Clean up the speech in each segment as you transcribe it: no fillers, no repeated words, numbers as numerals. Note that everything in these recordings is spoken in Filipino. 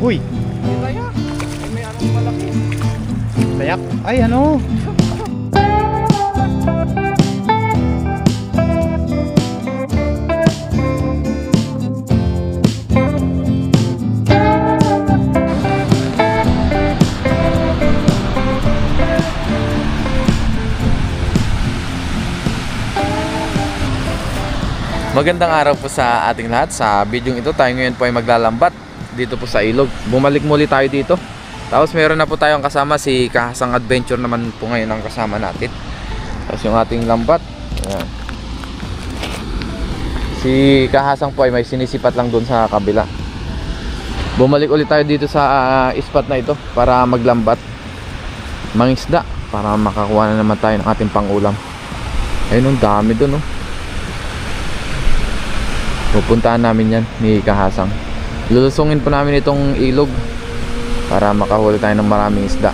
Uy! May tayak. May anong malaki. Tayak? Ay, ano? Magandang araw po sa ating lahat. Sa video ito tayo ngayon po ay maglalambat dito po sa ilog. Bumalik muli tayo dito. Tapos meron na po tayong kasama, si Kahasang Adventure naman po ngayon ang kasama natin. Tapos yung ating lambat, ayan. Si Kahasang po ay may sinisipat lang dun sa kabila. Bumalik ulit tayo dito sa spot na ito para maglambat, mangisda, para makakuha na naman tayo ng ating pangulam. Ayun, ang dami dun, oh. Pupuntahan namin yan ni Kahasang. Lulusungin po namin itong ilog para makahuli tayo ng maraming isda.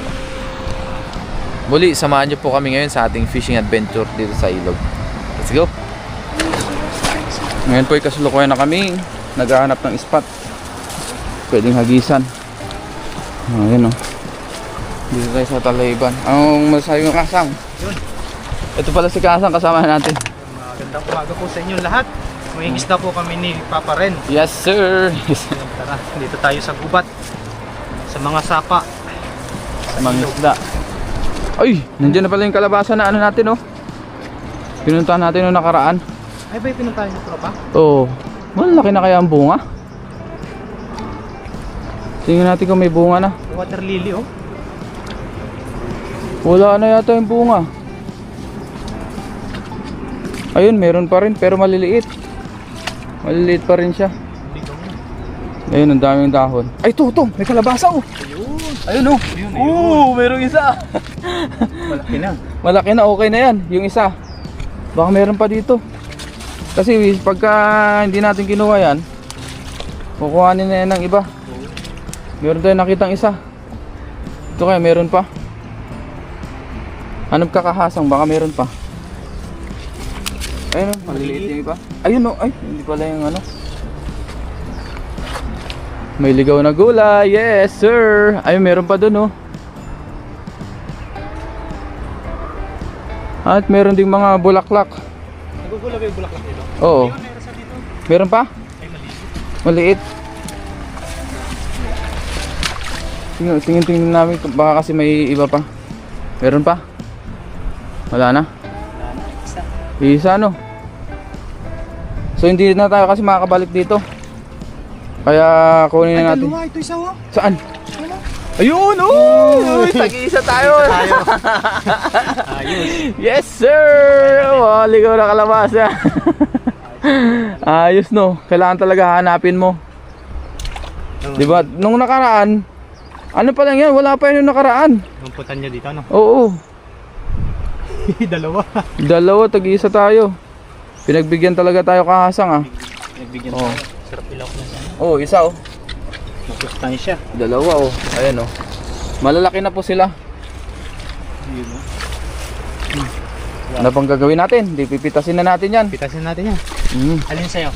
Muli, samahan nyo po kami ngayon sa ating fishing adventure dito sa ilog. Let's go! Ngayon po ay kasulukuyan na kami naghahanap ng spot pwedeng hagisan. Ayan, o. Dito tayo sa Talayban. Anong masasabi mo, Kahasang? Ito pala si Kahasang, kasama natin. Magandang umaga po sa inyo lahat. May isda po kami ni Papa Ren. Yes, sir! Tara, dito tayo sa gubat. Sa mga sapa. Sa mga isda. Ay! Nandiyan na pala yung kalabasa na ano natin, oh. Pinuntahan natin noong nakaraan. Ay ba yung pinuntahan niyo, tropa? Oo. Malaki na kaya ang bunga. Tingnan natin kung may bunga na. Water lily, oh. Wala na yata yung bunga. Ayun, meron pa rin pero maliliit. Maliliit pa rin siya. Ayun, ang daming dahon. Ay, ito, may kalabasa, oh. Ayun, oh. Oo, merong isa. Malaki na. Malaki na, okay na yan. Yung isa. Baka meron pa dito. Kasi pagka hindi natin kinuha yan, kukuhanin na yan ng iba. Meron tayong nakitang isa. Ito kaya meron pa. Hanap ka, Kahasang, baka meron pa. Ayun, oh, maliliit yung iba. Ayun, oh, ay, hindi pala yung ano. May ligaw na gulay. Yes, sir. Ayun, meron pa dun, oh. At meron ding mga bulaklak. Nagugula ba yung bulaklak dito? Oo. Hindi ba meron sa dito? Meron pa? Ay, maliit. Maliit. Tingin namin baka kasi may iba pa. Meron pa? Wala na? Isa, no? So hindi na tayo kasi makakabalik dito. Kaya kunin na natin. Ito isa, oh. Saan? Ayun! Oh! Tag-iisa tayo! Ayos. Yes, sir! Oh, ligaw na kalabasa. Ayos, no? Kailangan talaga hanapin mo. Diba? Nung nakaraan, ano pa lang yan? Wala pa yun nung nakaraan. Numputan niya dito, ano? Oo. Dalawa. Dalawa, tag-iisa tayo. Pinagbigyan talaga tayo, Kahasang, ah. Nagbigyan Oo. tayo. Sarap ilaw na sana. Oo, isa, oh. Masustansya. Dalawa, oh. Ayan, oh. Malalaki na po sila. Yun, oh. Ano pang gagawin natin? Di pipitasin na natin yan. Pitasin natin yan. Mm. Alin sa'yo?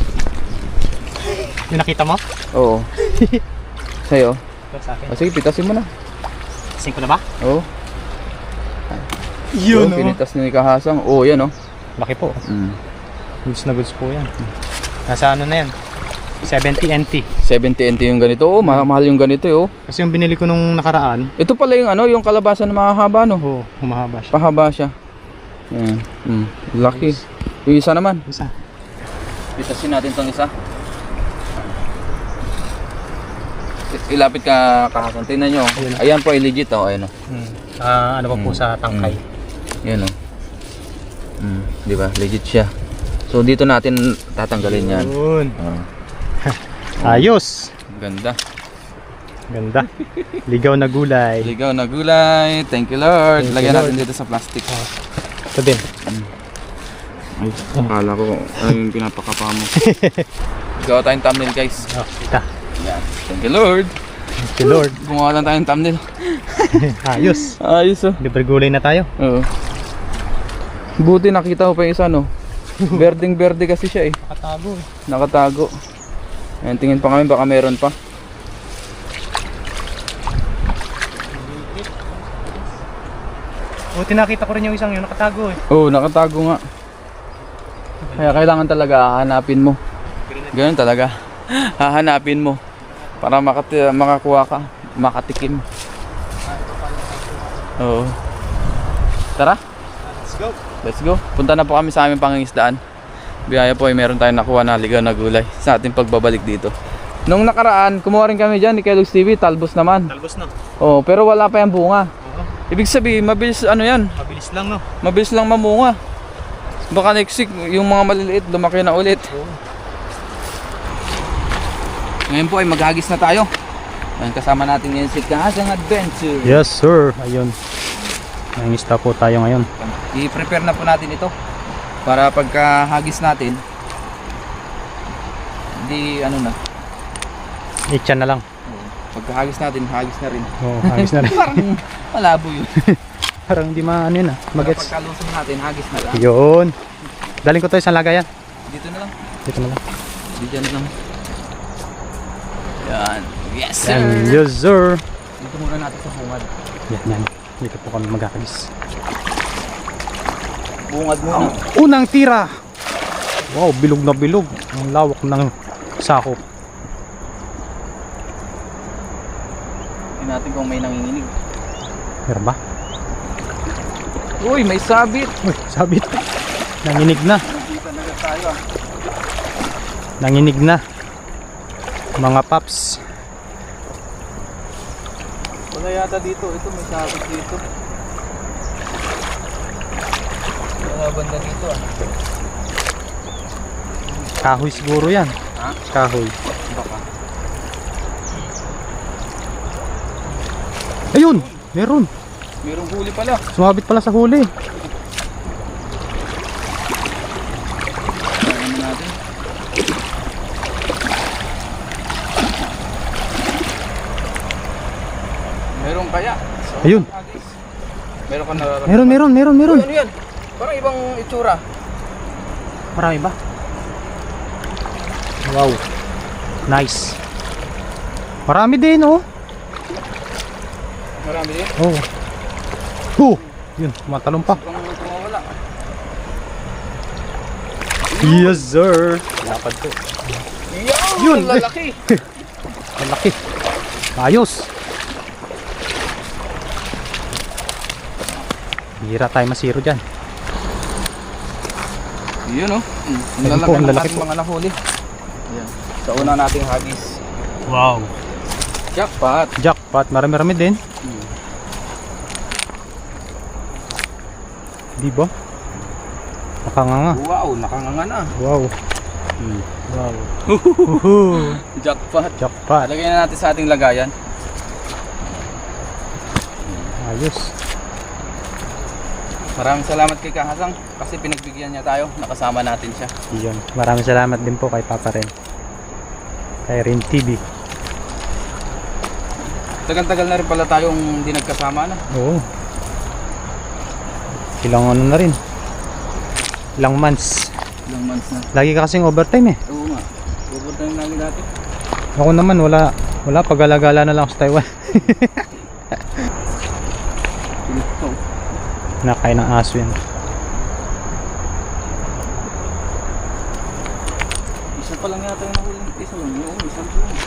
Yung nakita mo? Oo. Sa'yo? Ito sa akin. O sige, pitasin mo na. Sing ko na ba? Oo. Yun, Oh, pinitas ni Kahasang. Oo, yan, oh. Laki po. Mm. Goods na goods po yan. Nasa ano na yan? 70 NT. 70 NT yung ganito. Oo, mahal yung ganito, oh. Kasi yung binili ko nung nakaraan, Ito pala yung ano, yung kalabasa na mahahaba, no? oh, humahaba siya. Pahaba siya. Ayan. Mm. Laki. Yung isa naman. Isa. Pitasin natin tong isa. Ilapit ka, Kahasang. Tingnan nyo. Ayun. Ayan po ay legit, oh. Ayan, oh. Ano pa po sa tangkay. Yan, oh. Di ba? Legit siya. So dito natin tatanggalin yan. Yun. Oh. Ayos. Ganda. Ganda. Ligaw na gulay. Ligaw na gulay. Thank you, Lord. Thank you, Lagyan Lord. natin dito sa plastic. Ito din. Ay, akala ko ano yung pinapakapa mo. Gawa tayong thumbnail, guys. Oh, kita. Yan. Thank you, Lord. Thank you, Lord. Gumawa lang tayong thumbnail. Ayos. Ayos, oh. Libre gulay na tayo. Oo. Buti nakita ko pa yung isa, no? Berdeng berde kasi siya eh. Nakatago eh. Nakatago. Ayan, tingin pa kami baka meron pa. O, tinakita ko rin yung isang yun, nakatago eh. Oo, nakatago nga. Kaya kailangan talaga hahanapin mo. Ganun talaga. Hahanapin mo para makakuha ka, makatikim. Oo. Tara. Let's go. Let's go. Punta na po kami sa aming pangingisdaan. Biyaya po ay meron tayong nakuha na ligaw na gulay sa ating pagbabalik dito. Nung nakaraan, kumuha rin kami dyan ni Kellogg's TV, talbos naman. Talbos na. Oo, pero wala pa yung bunga. Oo. Ibig sabihin, mabilis ano yan? Mabilis lang no. Mabilis lang mamunga. Baka next week, yung mga maliliit, lumaki na ulit. Oo. Ngayon po ay maghagis na tayo. Ngayon kasama natin ngayon si Kahasang Adventure. Yes sir. Ayun. Nangista po tayo ngayon. I-prepare na po natin ito para pagkahagis natin hindi ano na, Itchan na lang. pagkahagis natin hagis na rin. Oo, hagis na rin. Parang malabo yun. Parang hindi ano yun ah. Magets. Pagkalusong natin hagis na lang. Yun. Daling ko tayo sa lagayan. Dito na lang. Dito na lang. Dito na lang. Yan. Yes sir. Yan. Yes sir. Dito muna natin sa bungad. Yan. Dito po kami maghagis. Bungad muna. Unang tira. Wow, bilog na bilog. Ang lawak ng sako. Tingnan natin kung may nanginginig. Meron ba? Uy, may sabit. Uy, sabit. Nanginig na. Dito na tayo ah. Nanginig na. Mga paps. Wala yata dito. Ito may sabit dito. Wala banda dito ah. Kahoy siguro yan. Ha? Kahoy. Baka. Ayun! Meron. Merong huli pala. Sumabit pala sa huli. Ano natin? Meron kaya? So, Ayun. hagis. Meron ka nararamdaman? Meron. Uy, ano yan? Parang ibang itsura. Marami ba? Wow. Nice. Marami din oh. Marami din. Oh. Yun, matalong pa. Parang tumawala. Yes sir. Lapad ko. Yun! Yun! Lalaki! Malaki. Ayos. Hira tayo masiro dyan. Yun oh. Ang Ayun lalaki po, ang ng lalaki ating po. mga nahuli. Yan. Sa una nating hagis. Wow. Jackpot! Jackpot. Marami-rami din. Di ba? Nakanganga. Wow! Nakanganga na. Wow. Wow. Jackpot! Jackpot. Lagyan na natin sa ating lagayan. Ayos. Maraming salamat kay Kahasang kasi pinagbigyan niya tayo. Nakasama natin siya. Yun. Maraming salamat din po kay Papa Ren. Kay Ren TV. Tagal-tagal na rin pala tayong hindi nagkasama na. Oo. Ilang ano na rin. Ilang months. Ilang months na. Lagi ka kasing overtime eh. Oo nga. Overtime namin dati. Ako naman wala pag-alagala na lang ako sa Taiwan. Pinito. Nakain ng aso yan. Isa pa lang yata yung nahuli. Isa lang. Oo, isang pa lang.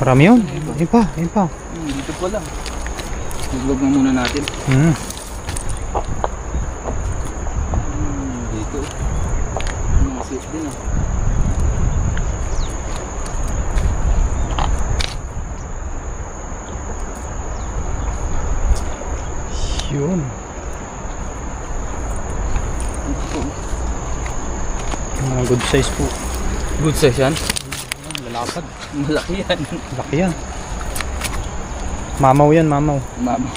Marami yun. Yun pa. Dito pa lang. Huwag na muna natin. Dito. Mga safe din ah. Yun. Mga good size po. Good size yan. Lalapad. Malaki yan. Laki yan. Mamaw yan, mamaw. Mama.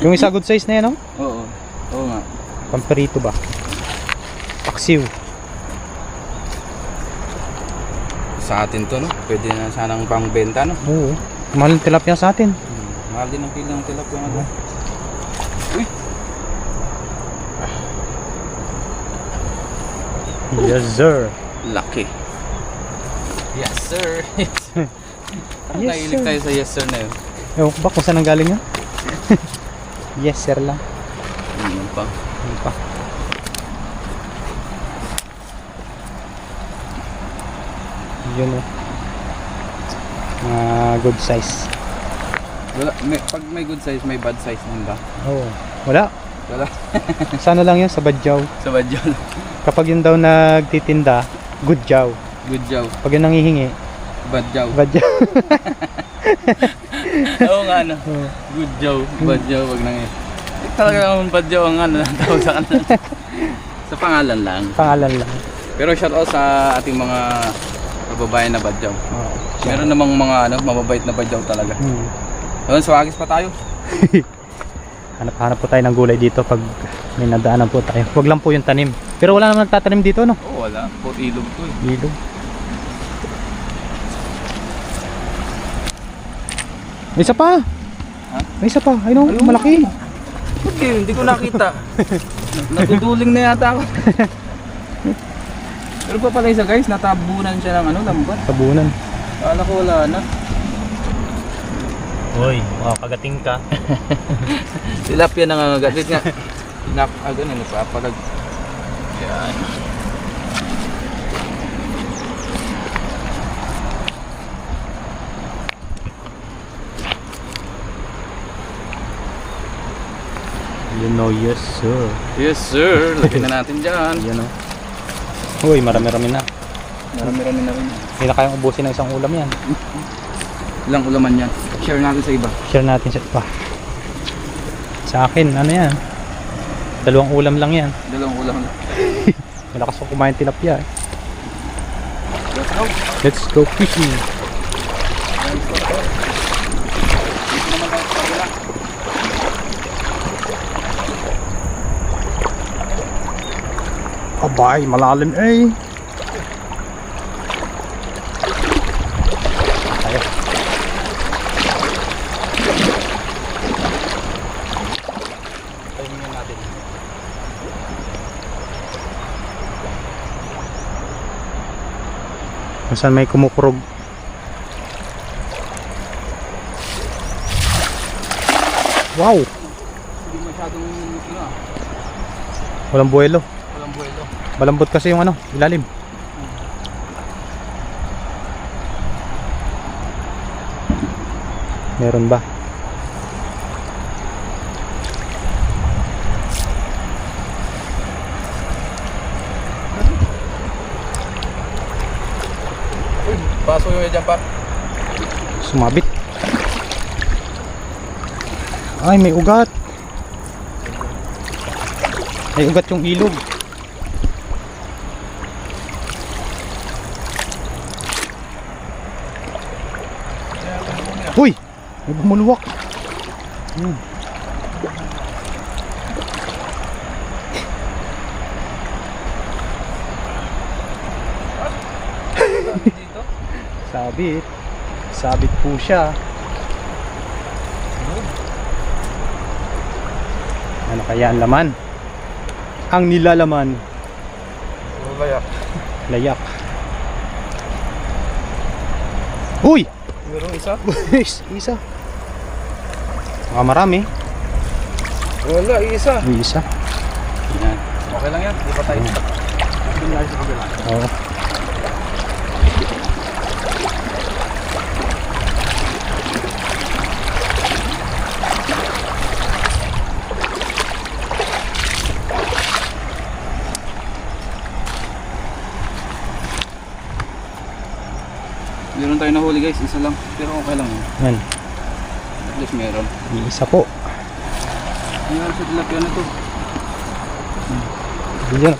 Yung isa good size na yan, oh? Oo. Oo nga. Pamperito ba? Paksiw. Sa atin to no. Pwede na sanang pangbenta no. Oo. Mahal ng tilapia sa atin. Mahal din ang kilo ng tilapia nga. Uy. Yes, sir. Lucky. Yes, sir. Yes, Nahilig sir. tayo sa yes, sir na yun. Ewan ko ba kung saan ang galing yun? Yes, sir lang. Ano pa? Ano pa? Yun o. Good size. Wala, pag may good size, may bad size nun ba? Oo. Wala. Wala. Sana lang yun sa badyaw. Sa badyaw. Kapag yun daw nagtitinda, good jaw. Good job. Pag yun nangihingi, Bad job. badyaw. Oo nga ano. Good job. Bad job. Wag nang talaga naman bad job ang ano tawag sa kanila. Sa pangalan lang. Pangalan lang. Pero shout out sa ating mga kababayan na bad job. Oo. Meron namang mga ano, mababait na bad job talaga. Doon, swagis pa tayo. Hanap po tayo ng gulay dito pag may nadaanan po tayo. Huwag lang po yung tanim. Pero wala naman nagtatanim dito, no? Oo, wala. Po ilog to eh. Ilog. May isa pa. Ha? May isa pa. Ayun, Ayun. malaki. Okay, hindi ko nakita. Natutuling na yata ako. Pero pa pala isa guys, natabunan siya ng ano, lambat. Tabunan. Kala ko wala na. Hoy, makakagating ka. Tilapia nangangagat nga. Ganun, napapalag. Yan. You know, yes sir. Yes sir, lagyan na natin dyan. Yan o. Hoy, marami-rami na. Marami-rami na rin. Hindi na kayang ubusin ng isang ulam yan. Ilang ulaman yan. Share natin sa iba. Share natin sa iba. Sa akin, ano yan? 2 ulam lang yan. 2 ulam. Malakas ko kumain tilapia eh. Let's go. Let's go fishing. Abay, malalim eh. Tayo. Tingnan natin. Kung saan may kumukurog. Wow! Hindi masyadong ano ah. Walang buwelo. Walang buwelo. Malambot kasi yung ano, ilalim. Meron ba? Uy, paso yung dyan pa. Sumabit. Ay, may ugat. May ugat yung ilog. Uy! May bumulwak. Dito. Sabit. Sabit po siya. Ano kaya ang laman? Ang nilalaman. Layak. Layak. Uy! Meron isa? Isa. Marami. Wala, isa. May isa. Yan. Okay lang yan, di pa tayo. Oo. Meron tayo nahuli guys, isa lang. Pero okay lang yun. Yan. At least meron. May isa po. Ayan sa tilapia na to. Yan.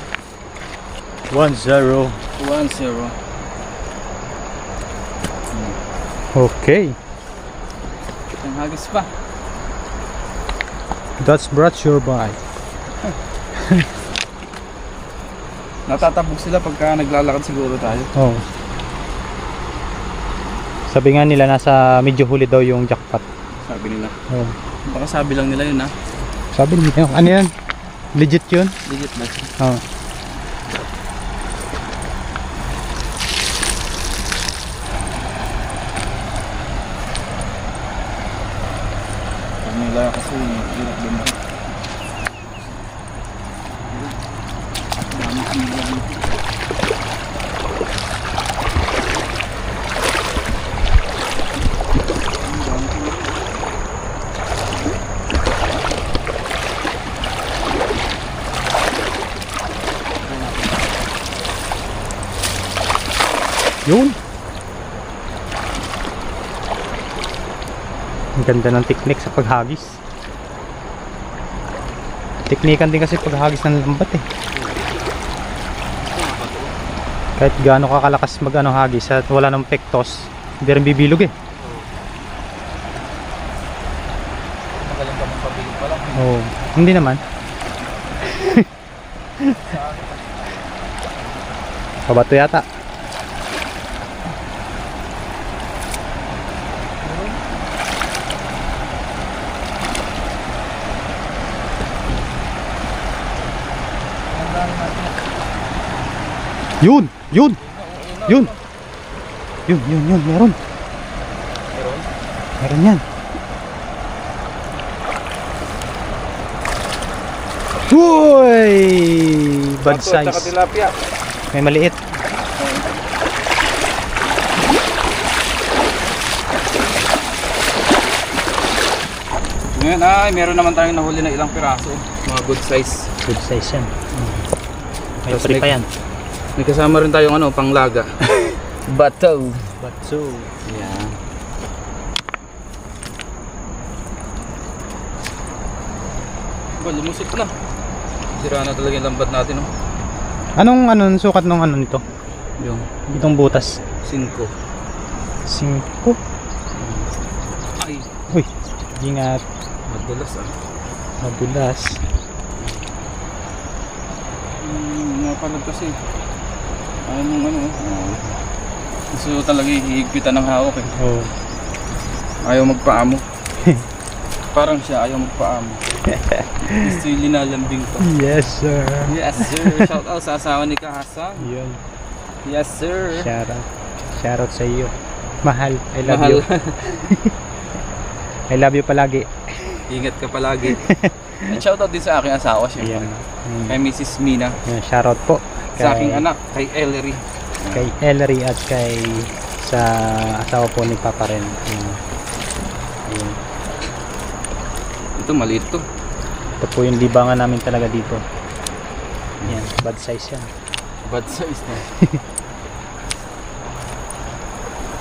1-0. 1-0. Okay. Ang hagis pa. That's brought you by. Natatabog sila pagka naglalakad siguro tayo. Oh. Sabi nga nila nasa medyo huli daw yung jackpot. Sabi nila. Oh. Baka sabi lang nila yun ha. Sabi nila, ano yan? Legit yun? Legit ba? Oh. Yun. Ang ganda ng technique sa paghagis. Teknikan din kasi paghagis ng lambat eh. Kahit gaano kakalakas mag hagis at wala ng pektos, hindi rin bibilog eh. Magaling ka mong pabilig pala. Oo, hindi naman. Pabato yata. Yun! Yun! Yun! Yun, meron. Meron yan. Uy! Bad size. Tilapia. May maliit. Ngayon ay meron naman tayong nahuli na ilang piraso. Mga good size. Good size yan. May Tapos free pa yan. May kasama rin tayong ano, panglaga. Bato. Batso. Yan. Lumusot na. Sira na talaga yung lambat natin, oh. Anong sukat nung ano nito? Yung Itong butas. 5. 5. Ay, Uy, ingat. madulas ah. Madulas. Napalag kasi. Ano mong ano, oh. Gusto talaga hihigpitan ng hawak eh. Oh. Ayaw magpaamo. Parang siya ayaw magpaamo. Gusto yung linalambing ko. Yes, sir. Yes sir. Shout out sa asawa ni Kahasang. Yun. Yes sir. Shout out sa iyo. Mahal. I love Mahal. you. I love you palagi. Ingat ka palagi. And shout out din sa aking asawa syempre. Ayan. Kay Mrs. Mina. Yan, shout out po. Sa aking anak, kay Ellery. Kay Ellery at kay sa asawa po ni Papa rin. Ayan. Ito maliit to. Ito po yung libangan namin talaga dito. Yan, bad size yan. Bad size na.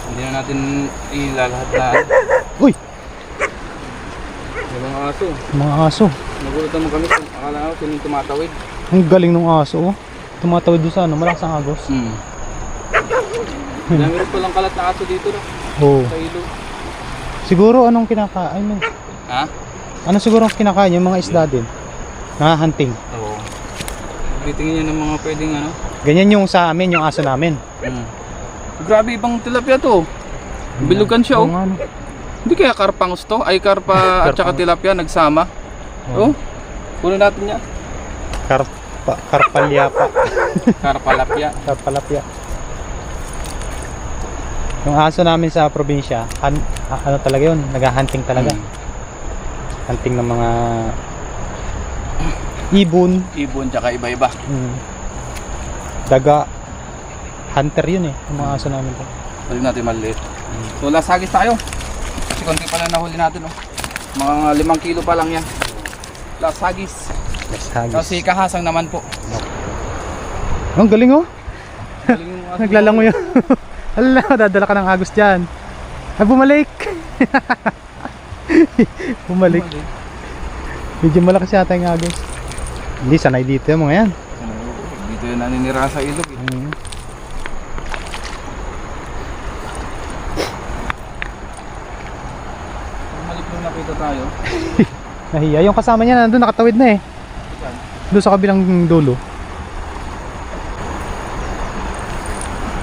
Hindi na natin ilalahat na. Uy! Yung mga aso. Mga aso. Nagulat naman kami. Akala ko sino yung tumatawid. Ang galing ng aso. Oh. Tumatawid doon sa ano, malakas ang agos. Dami rin palang kalat na aso dito no? Oo. Sa ilog. Siguro anong kinakain mo? Ha? Ano siguro ang kinakain yung mga isda din? Hunting. Oo. Titingin nyo ng mga pwedeng ano. Ganyan yung sa amin, yung aso namin. Grabe ibang tilapia to. Bilugan siya oh. Oo nga, no? Hindi kaya karpangos to? Ay karpa at saka tilapia nagsama. Oh. Kunin natin niya. Karpalyapa. Karpalapia. Karpalapya. Yung aso namin sa probinsya, ano talaga yun? Nag-hunting talaga. Hunting ng mga ibon. Ibon tsaka iba-iba. Daga. Hunter yun eh, yung mga aso namin to. Balik natin maliit. So last hagis tayo. Kasi konti pa lang nahuli natin oh. Mga 5 kilo pa lang yan. Last hagis. Let's hagis. Kasi Kahasang naman po. Ang galing oh. Galing yung aso. Naglalango yun. Hala, dadala ka ng agos dyan. Bumalik. Bumalik. Medyo malakas yata yung agos. Hindi, sanay dito yung mga yan. Dito yun naninira sa ilog eh. Bumalik nung nakita tayo. Nahiya. Yung kasama niya nandun, nakatawid na eh. Doon sa kabilang dulo.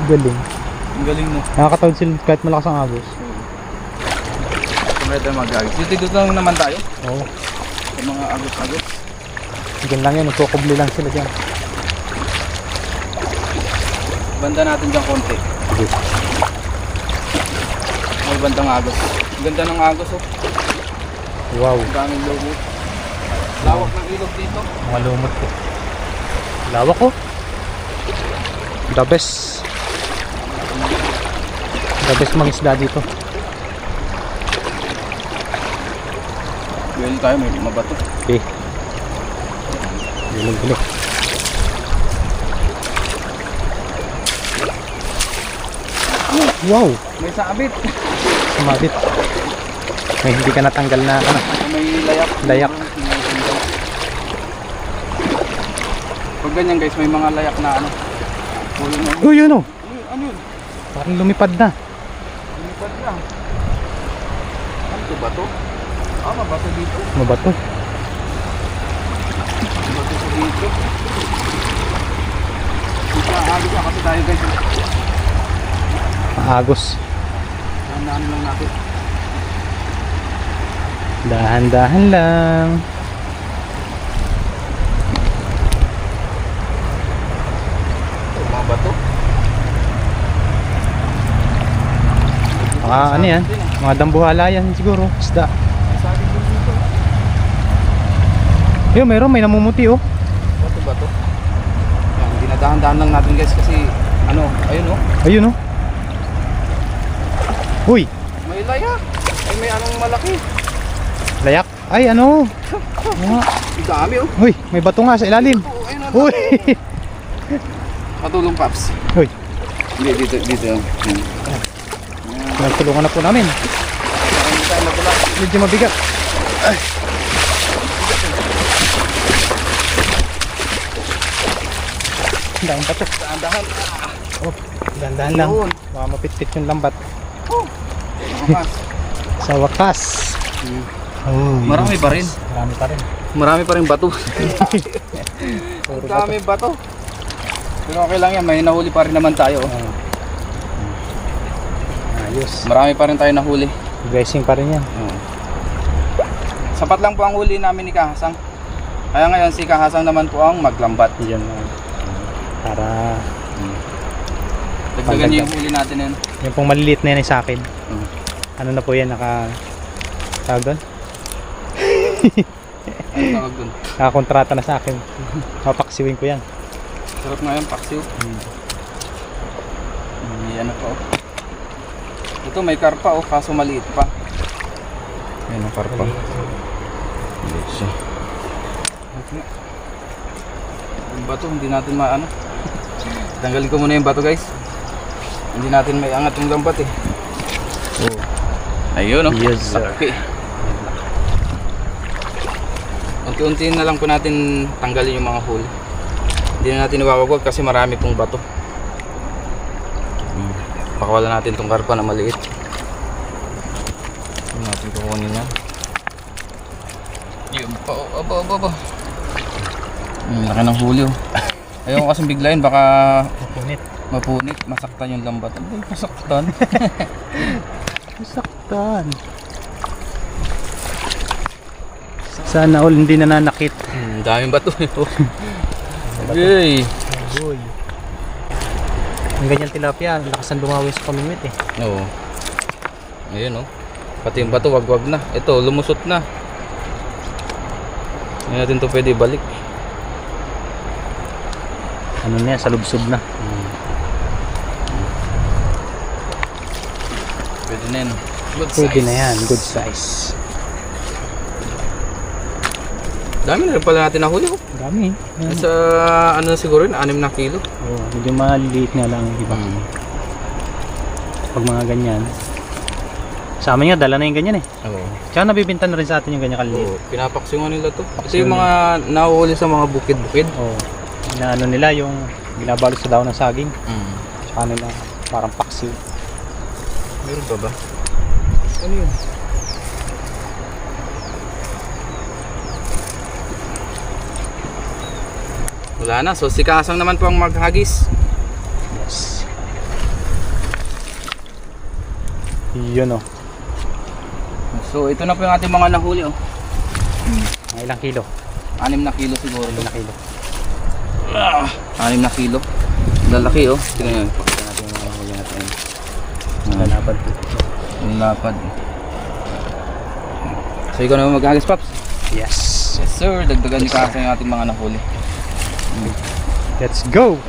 Galing. Ang galing mo. Nakakatawid sila kahit malakas ang agos. Kung tayo mag-agis. Dito lang naman tayo. Oo. Sa mga agos-agos. Ganyan lang yun. Nagkukubli lang sila dyan. Banda natin dyan konti. May bandang agos. Ang ganda ng agos oh. Wow. Ang daming logo. Lawak ng ilog dito. Mga lumot po. Lawak ko. The best. The best mangisda dito. Well tayo, may mabato. Okay. Bilog. Wow! May sabit. Sumabit. May hindi ka natanggal na ano. May layak. Layak. Pag ganyan guys, may mga layak na ano. Uy, yun o! Ano yun? Parang lumipad na. Lumipad lang. Ano ito, bato? Ah, mabato dito. Mabato. Mabato sa dito. Agos na kasi tayo guys. Maagos. Dahan-dahan lang natin. Dahan-dahan lang. Ito, mga bato. Ano yan? Mga dambuhala yan siguro. Isda. Sabi ko dito. Yun, meron. May namumuti oh. Bato. Yan, dinadahan-dahan lang natin guys kasi ano, ayun oh. Ayun oh. Uy! May layak. Ay, may anong malaki. Layak. Ay, ano? Mga. Ang dami oh. Uy, may bato nga sa ilalim. Oh, ayun oh. Uy! Patulong Paps. Uy, Hindi, dito. nagtulungan na po namin. Hindi tayo matulak. Medyo mabigat. Ay. Dahan bato. Dahan-dahan. Oh, dahan-dahan lang. Yun. Baka mapit-pit yung lambat. Oh. Makas. Sa wakas. Oh, Marami yes. pa rin. Marami pa rin. Marami pa rin bato. Puro Ang dami bato. Pero okay lang yan, may nahuli pa rin naman tayo. oh. Ayos. Marami pa rin tayo nahuli. Blessing pa rin yan. Sapat lang po ang huli namin ni Kahasang. Kaya ngayon si Kahasang naman po ang maglambat. Yan. Para Dagdagan niyo yung huli natin yun. yung pong maliliit na yan ay sa akin. Mm. Ano na po yan? Tawag doon? Ano tawag dun? Nakakontrata na sa akin. Papaksiwin ko yan. Sarap nga yan, paksiw. Ano pa oh. Ito may karpa oh, kaso maliit pa. Ayan ang karpa. Maliit siya. Yung bato, hindi natin maano. Tanggalin ko muna yung bato guys. Hindi natin may angat yung lambat eh. Ayun oh. Yes, sir. Laki. Unti-unti na lang po natin tanggalin yung mga huli. Hindi na natin iwawagwag kasi marami pong bato. Pakawala natin itong karpa na maliit. Hindi natin kukunin yan. Yun pa oh. Aba. Laki ng huli oh. Ayaw ko kasing biglayin baka mapunit, masaktan yung lambat. Ay, masaktan. Saktan. Sana all hindi nananakit. Daming bato eh. Okay. Boy. Ang ganyan tilapia, lakas ang dumawin sa pamimit eh. Oo. Ayun oh. Pati yung bato wag-wag na. Ito, lumusot na. Hindi natin to pwede balik. Ano na yan, salubsob na. Pwede na yan. Good Pwede size. na yan, good size. Dami na rin pala natin nahuli oh. Dami. Yan. Sa ano na siguro yun, 6 na kilo. Oh, medyo maliliit nga lang ang iba. Pag mga ganyan. Sa amin nga, dala na yung ganyan eh. Oo. Tsaka nabibinta na rin sa atin yung ganyan kaliliit. Oo. Pinapaksiungan nila to. Ito yung mga nahuli sa mga bukid-bukid. Oh. Na ano nila, yung binabalot sa daon ng saging. Mm. Tsaka nila, parang paksiw. Meron pa ba? Ano yun? Wala na. So si Kahasang naman po ang maghagis. Yes. Yun oh. So ito na po yung ating mga nahuli oh. Mga ilang kilo? 6 na kilo siguro. 6 na kilo. 6 na kilo. Lalaki oh. Tingnan nyo. Pakita natin yung mga nahuli natin. Lalapad. Yung lapad. So ikaw naman maghagis, Paps. Yes. Yes sir, dagdagan ni Kasa yung ating mga nahuli. Let's go!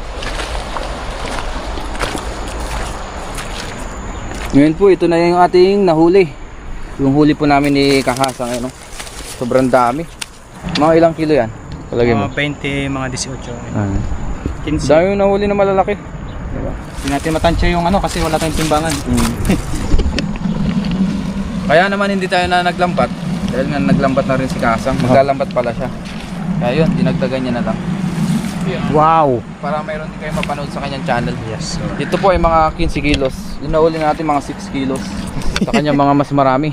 Ngayon po, ito na yung ating nahuli. Yung huli po namin ni Kahasang, ano? Sobrang dami. Mga ilang kilo yan? Palagay mo? Mga 20, mga 18. 15. Dami yung nahuli na malalaki. Diba? Hindi natin matansya yung ano kasi wala tayong timbangan. Kaya naman hindi tayo na naglambat. Dahil nga naglambat na rin si Kahasang. Maglalambat pala siya. Kaya yun, dinagdagan niya na lang. Wow! Para mayroon din kayo mapanood sa kanyang channel. Yes sir. Dito po ay mga 15 kilos. Yung nahuli natin mga 6 kilos. Sa kanya mga mas marami.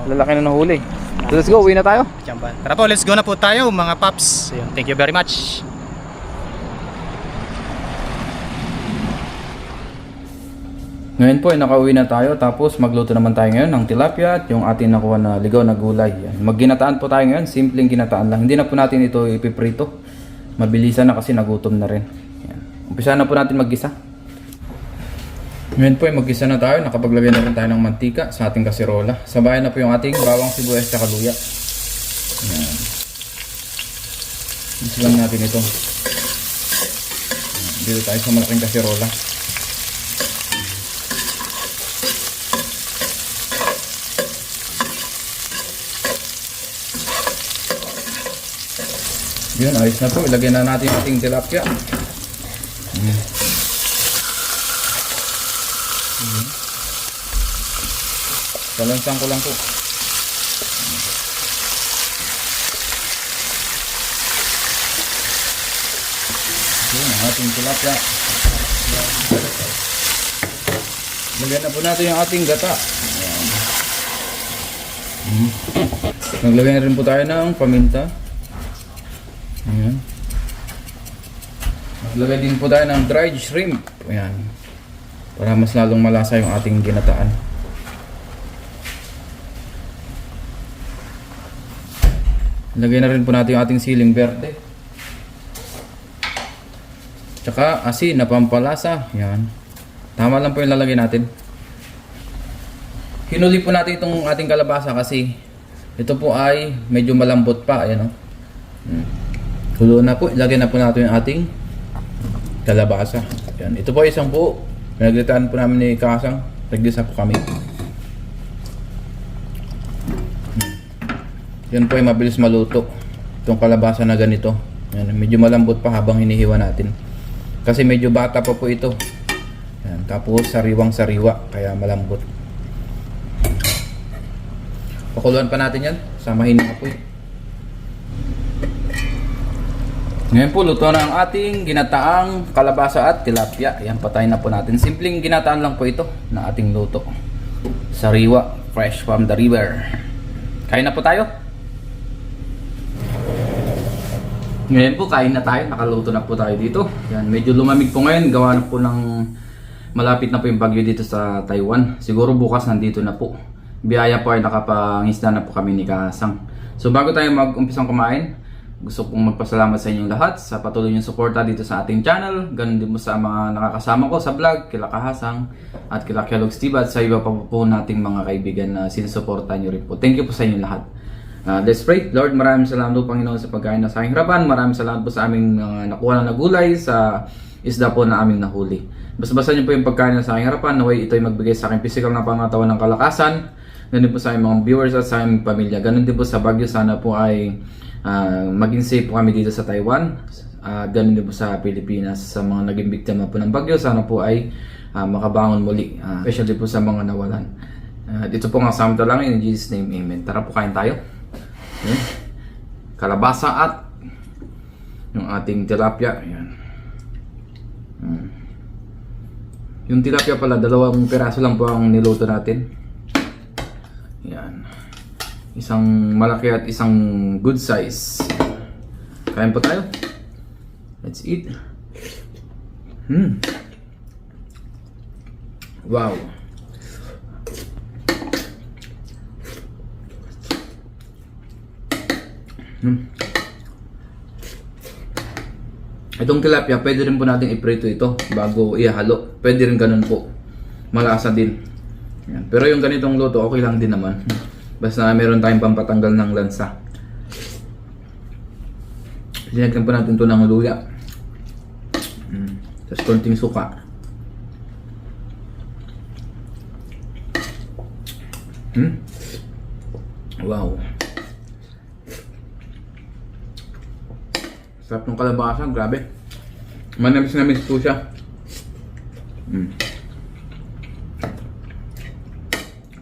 Lalaki na nahuli. So let's go, uwi na tayo. Jamban. Tara po, let's go na po tayo mga paps. Ayun, thank you very much. Ngayon po ay nakauwi na tayo. Tapos magluto naman tayo ngayon ng tilapia at yung ating nakuha na ligaw na gulay. Yan. Magginataan po tayo ngayon. Simpleng ginataan lang. Hindi na po natin ito ipiprito. Mabilisan na kasi nagutom na rin. Yan. Umpisa na po natin maggisa. Ngayon po ay maggisa na tayo. Nakapaglagay na rin tayo ng mantika sa ating kasirola. Sabayan na po yung ating bawang sibuyas at luya. Yan. Isa lang natin ito. Dito tayo sa malaking kasirola. Yun, ayos na po. Ilagay na natin yung ating tilapia. Balansan ko lang po. Yun, ang ating tilapia. Lagyan na po natin yung ating gata. Naglagay na rin po tayo ng paminta. Ayan. Maglagay din po tayo ng dried shrimp. Ayan. Para mas lalong malasa yung ating ginataan. Lagay na rin po natin yung ating siling verde. Tsaka asin na pampalasa. Ayan. Tama lang po yung lalagay natin. Hinuli po natin itong ating kalabasa kasi ito po ay medyo malambot pa. Ayan o. Hulo na po, ilagay na po natin yung ating kalabasa. Yan. Ito po isang buo. Pinaglitaan po namin ni Kasang. Naglisa po kami. Yan po ay mabilis maluto. Itong kalabasa na ganito. Yan. Medyo malambot pa habang hinihiwa natin. Kasi medyo bata pa po ito. Yan. Tapos sariwang sariwa. Kaya malambot. Pakuluan pa natin yan. Samahin na po. Ngayon po, luto na ang ating ginataang kalabasa at tilapia. Ayan, patayin na po natin. Simpleng ginataan lang po ito na ating luto. Sariwa, fresh from the river. Kain na po tayo. Ngayon po, kain na tayo. Nakaluto na po tayo dito. Ayan, medyo lumamig po ngayon. Gawa na po ng malapit na po yung bagyo dito sa Taiwan. Siguro bukas nandito na po. Biyaya po ay nakapangisda na po kami ni Kasang. So bago tayo mag-umpisang kumain, gusto kong magpasalamat sa inyong lahat sa patuloy niyong suporta dito sa ating channel. Ganun din mo sa mga nakakasama ko sa vlog, kila Kahasang at kila Kellogg's Steve at sa iba pa po nating mga kaibigan na sinusuporta niyo rin po. Thank you po sa inyong lahat. Let's pray. Lord, maraming salamat po Panginoon sa pagkain na sa aking harapan. Maraming salamat po sa aming nakuha na gulay, sa isda po na aming nahuli. Basta-basta niyo po yung pagkain na sa aking harapan. Naway ito ay magbigay sa aking physical na pangatawan ng kalakasan. Ganun din po sa aming mga viewers at sa aming pamilya. Ganun din po sa Baguio. Sana po ay maging safe po kami dito sa Taiwan. Ganun din po sa Pilipinas. Sa mga naging biktima po ng bagyo, sana po ay makabangon muli. Especially po sa mga nawalan. Dito po nga sa amin lang in Jesus' name, amen. Tara po, kain tayo. Kalabasa at yung ating tilapia. Ayan. Yung tilapia pala, 2 piraso lang po ang niluto natin. Ayan. Isang malaki at isang good size. Kain po tayo. Let's eat. Wow. Itong tilapia, pwede rin po natin iprito ito bago ihalo. Pwede rin ganun po. Malasa din. Yan. Pero yung ganitong luto, okay lang din naman. Basta meron tayong pampatanggal ng lansa. Dinagyan pa natin ito ng luya. Tapos konting suka. Wow. Sarap ng kalabasa, grabe. Manamis po siya.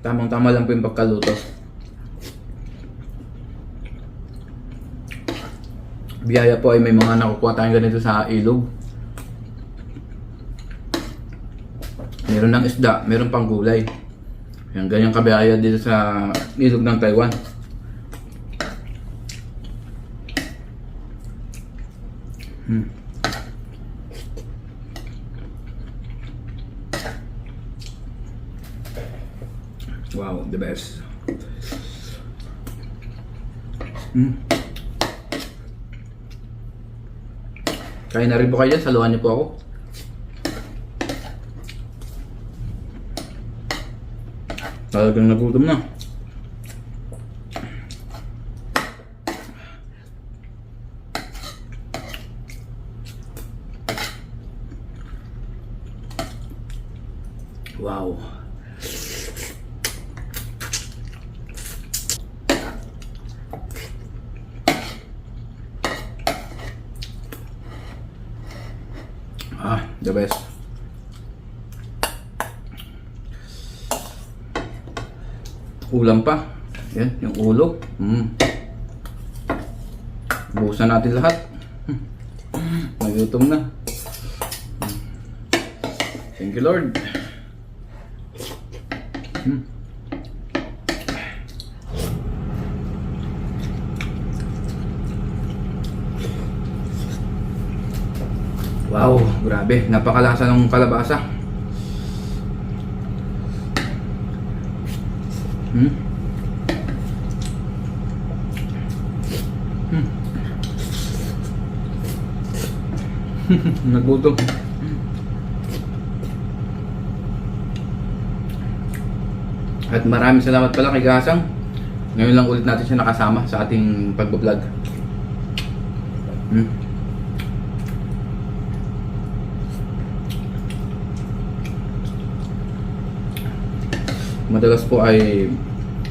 Tamang-tama lang po yung pagkaluto. Biyaya po ay may mga nakukuha tayong ganito sa ilog. Meron ng isda, meron pang gulay. Yan, ganyang kabiyaya dito sa ilog ng Taiwan. Wow, the best. Kain na rin po kayo dyan, saluhan niyo po ako. Talagang nagutom na. Wow. The best. Ulam pa. Yan, yung ulo. Buhusan natin lahat. Nagutom na. Thank you, Lord. Wow, grabe. Napakalasa ng kalabasa. Nagutom. At maraming salamat pala kay Gasang. Ngayon lang ulit natin siya nakasama sa ating pagbablog. Madalas po ay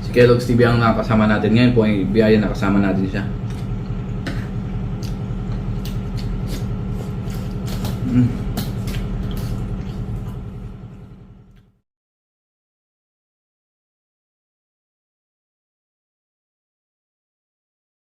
si Kellogg's TV ang nakasama natin. Ngayon po ay biyaya nakasama natin siya.